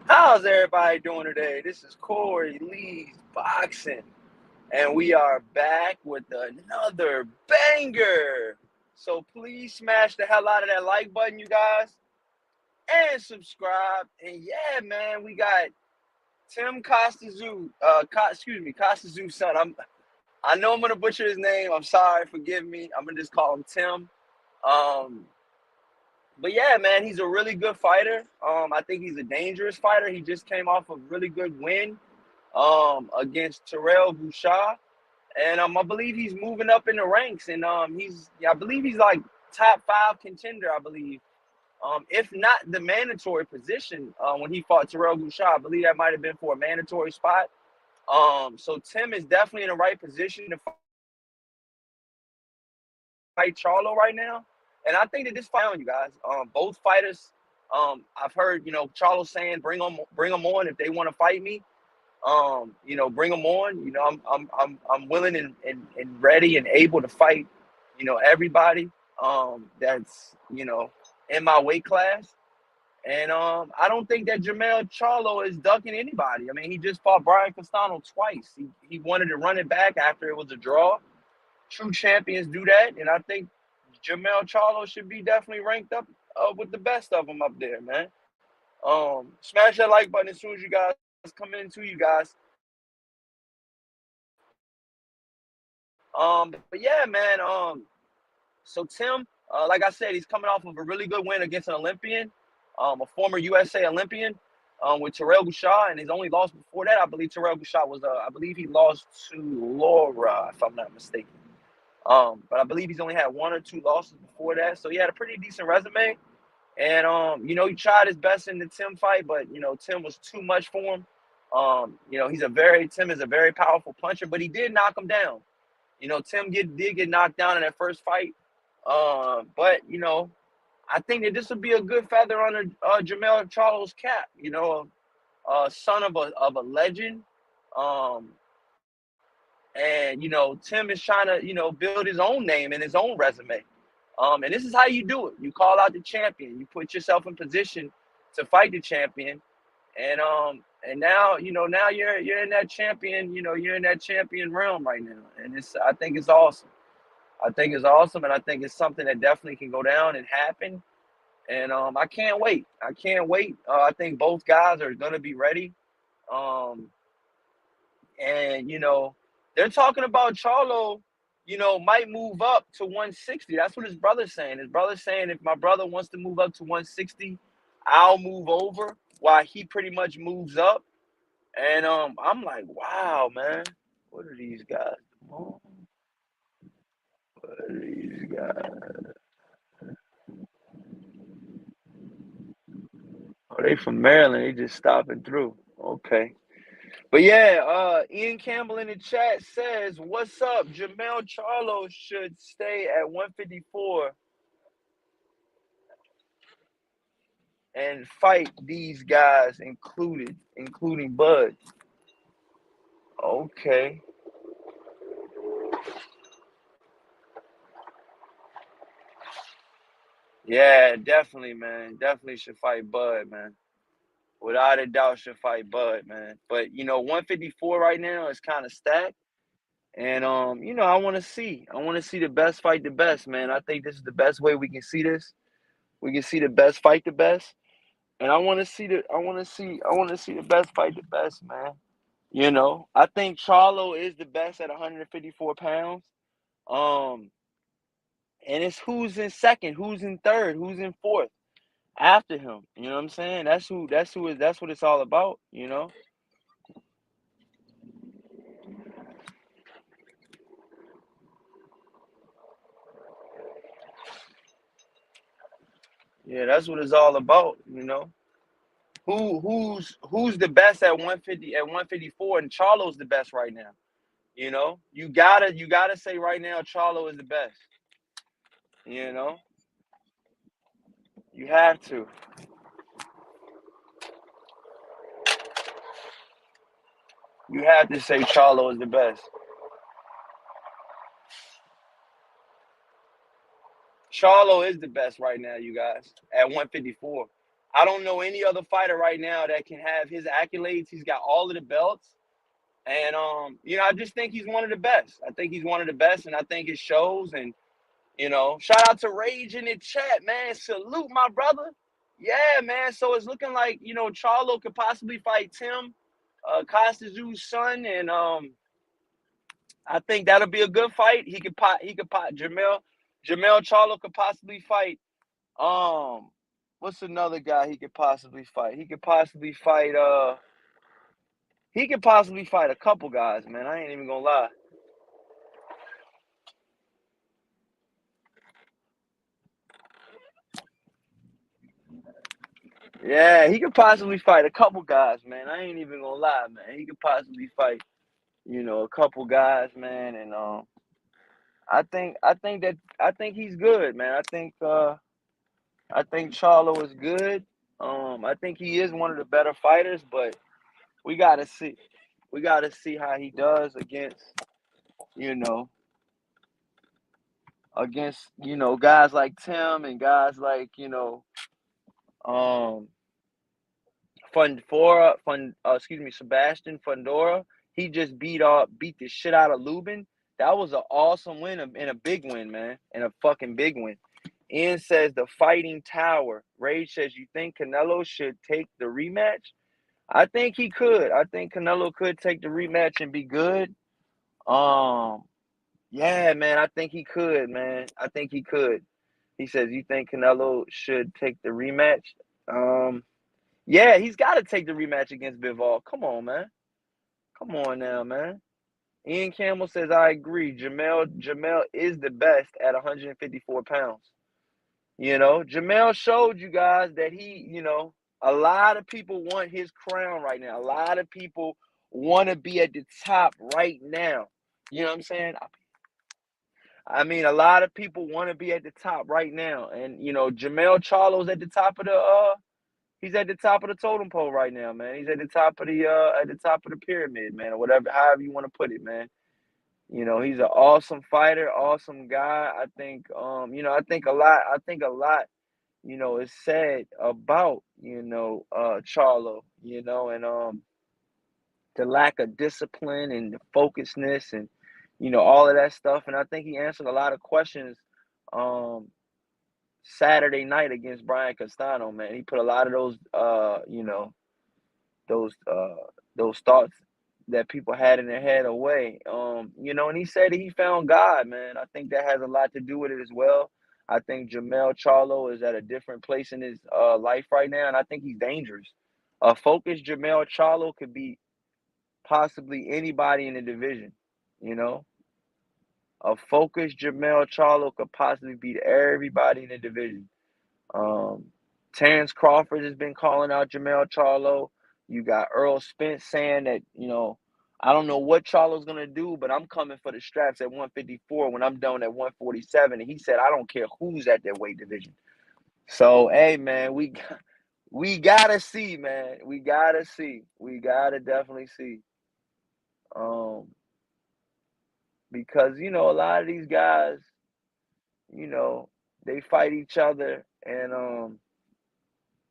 How's everybody doing today? This is Corey Lee's Boxing, and we are back with another banger. So please smash the hell out of that like button, you guys, and subscribe. And yeah, man, we got Tim Costazoo, Costazoo's son. I know I'm gonna butcher his name. I'm sorry, forgive me. I'm gonna just call him Tim. Um, But yeah, man, he's a really good fighter. I think he's a dangerous fighter. He just came off a really good win against Terrell Bouchard. And I believe he's moving up in the ranks. And I believe he's like top five contender, I believe. If not the mandatory position when he fought Terrell Bouchard. I believe that might have been for a mandatory spot. So Tim is definitely in the right position to fight Charlo right now. And I think that this fight on you guys. Both fighters. I've heard Charlo saying bring them on if they want to fight me. Bring them on. I'm willing and ready and able to fight. Everybody. That's in my weight class. And I don't think that Jermell Charlo is ducking anybody. I mean, he just fought Brian Castano twice. He wanted to run it back after it was a draw. True champions do that, and I think Jermell Charlo should be definitely ranked up with the best of them up there, man. Smash that like button as soon as you guys come into you guys. But yeah, man. So Tim, like I said, he's coming off of a really good win against an Olympian, a former USA Olympian, with Terrell Bouchard, and his only loss before that, I believe Terrell Bouchard was, I believe he lost to Laura, if I'm not mistaken. But I believe he's only had one or two losses before that, so he had a pretty decent resume. And he tried his best in the Tim fight, but Tim was too much for him. Tim is a very powerful puncher, but he did knock him down. Tim did get knocked down in that first fight. But I think that this would be a good feather under Jermell Charlo's cap. Son of a legend. Um, and Tim is trying to build his own name and his own resume. And this is how you do it. You call out the champion. You put yourself in position to fight the champion. And now you're in that champion. You're in that champion realm right now, and I think it's awesome. I think it's awesome, and I think it's something that definitely can go down and happen. And I can't wait. I can't wait. I think both guys are gonna be ready. Um, and they're talking about Charlo. Might move up to 160. That's what his brother's saying. His brother's saying if my brother wants to move up to 160, I'll move over while he pretty much moves up. And I'm like, wow, man, what are these guys? What are these guys? Oh, they from Maryland. They just stopping through. Okay. But yeah, Ian Campbell in the chat says, "What's up? Jermell Charlo should stay at 154 and fight these guys, including Bud." Okay. Yeah, definitely, man. Definitely should fight Bud, man. Without a doubt, should fight Bud, man. But 154 right now is kind of stacked. And I want to see. I want to see the best fight the best, man. I think this is the best way we can see this. We can see the best fight the best. And I want to see the best fight the best, man. I think Charlo is the best at 154 pounds. Um, and it's who's in second, who's in third, who's in fourth after him. You know what I'm saying? That's what it's all about. Yeah, that's what it's all about. Who's the best at 154, and Charlo's the best right now. You gotta say right now Charlo is the best. You know, you have to. You have to say Charlo is the best. Charlo is the best right now, you guys, at 154. I don't know any other fighter right now that can have his accolades. He's got all of the belts. And I just think he's one of the best. I think he's one of the best, and I think it shows. And shout out to Rage in the chat, man. Salute, my brother. Yeah, man. So it's looking like Charlo could possibly fight Tim, Costazu's son, and I think that'll be a good fight. He could pot Jermell Charlo could possibly fight. What's another guy he could possibly fight? He could possibly fight a couple guys, man. I ain't even gonna lie. Yeah, he could possibly fight a couple guys, man. I ain't even gonna lie, man. He could possibly fight, a couple guys, man. And I think he's good, man. I think Charlo is good. I think he is one of the better fighters, but we gotta see. We gotta see how he does against, you know, guys like Tim and guys like, um Sebastian Fundora. He just beat the shit out of Lubin. That was an awesome win and a big win, man, and a fucking big win. Ian says the Fighting Tower. Rage says, you think Canelo should take the rematch? I think he could. I think Canelo could take the rematch and be good. Yeah, man, I think he could, man. I think he could. He says, you think Canelo should take the rematch? Yeah, he's got to take the rematch against Bivol. Come on, man. Come on now, man. Ian Campbell says, I agree. Jermell is the best at 154 pounds. Jermell showed you guys that a lot of people want his crown right now. A lot of people want to be at the top right now. You know what I'm saying? I mean, a lot of people want to be at the top right now. And, Jermell Charlo's at the top of he's at the top of the totem pole right now, man. He's at the top of the pyramid, man, or whatever, however you want to put it, man. He's an awesome fighter, awesome guy. I think, I think a lot, is said about, Charlo, and the lack of discipline and the focusedness and, all of that stuff. And I think he answered a lot of questions, Saturday night against Brian Castano, man. He put a lot of those thoughts that people had in their head away. And he said that he found God, man. I think that has a lot to do with it as well. I think Jermell Charlo is at a different place in his life right now, and I think he's dangerous. A focused Jermell Charlo could be possibly anybody in the division, A focused Jermell Charlo could possibly beat everybody in the division. Terrence Crawford has been calling out Jermell Charlo. You got Earl Spence saying that, I don't know what Charlo's going to do, but I'm coming for the straps at 154 when I'm done at 147. And he said, I don't care who's at that weight division. So, hey, man, we got to see, man. We got to see. We got to definitely see. Because, a lot of these guys, they fight each other and,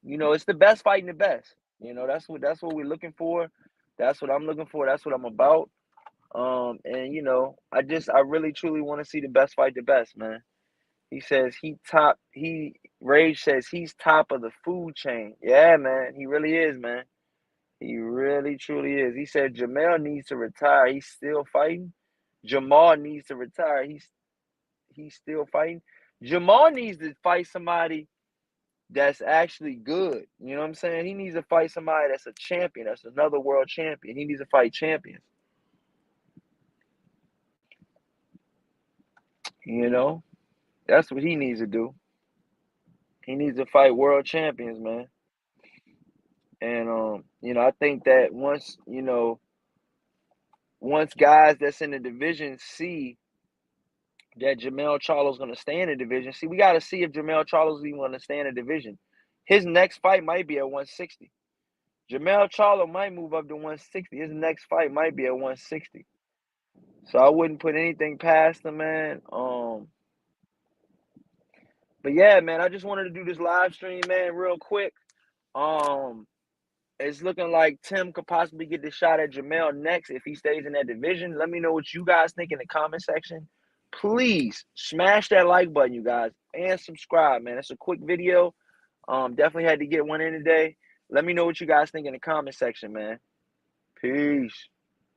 it's the best fighting the best. That's what we're looking for. That's what I'm looking for. That's what I'm about. And I really truly want to see the best fight the best, man. He says Rage says he's top of the food chain. Yeah, man. He really is, man. He really truly is. He said Jermell needs to retire. He's still fighting. Jamal needs to retire. He's still fighting. Jamal needs to fight somebody that's actually good. You know what I'm saying? He needs to fight somebody that's a champion. That's another world champion. He needs to fight champions. That's what he needs to do. He needs to fight world champions, man. And I think that once guys that's in the division see that Jermell Charlo's going to stay in the division, we got to see if Jermell Charlo's even going to stay in the division. His next fight might be at 160. Jermell Charlo might move up to 160. His next fight might be at 160. So I wouldn't put anything past him, man. But yeah, man, I just wanted to do this live stream, man, real quick. Um, it's looking like Tim could possibly get the shot at Jermell next if he stays in that division. Let me know what you guys think in the comment section. Please smash that like button, you guys, and subscribe, man. It's a quick video. Definitely had to get one in today. Let me know what you guys think in the comment section, man. Peace.